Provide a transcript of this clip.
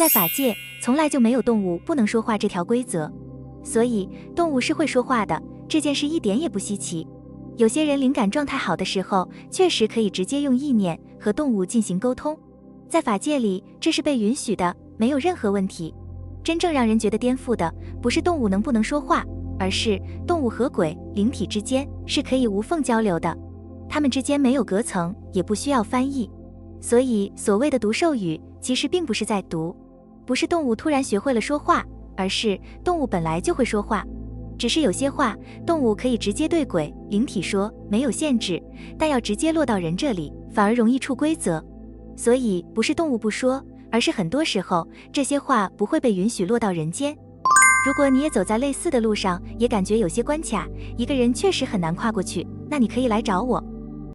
在法界从来就没有动物不能说话这条规则，所以动物是会说话的，这件事一点也不稀奇。有些人灵感状态好的时候，确实可以直接用意念和动物进行沟通，在法界里这是被允许的，没有任何问题。真正让人觉得颠覆的，不是动物能不能说话，而是动物和鬼灵体之间是可以无缝交流的，它们之间没有隔层，也不需要翻译。所以所谓的读兽语，其实并不是在读，不是动物突然学会了说话，而是动物本来就会说话。只是有些话，动物可以直接对鬼灵体说，没有限制，但要直接落到人这里，反而容易出规则。所以不是动物不说，而是很多时候这些话不会被允许落到人间。如果你也走在类似的路上，也感觉有些关卡，一个人确实很难跨过去，那你可以来找我。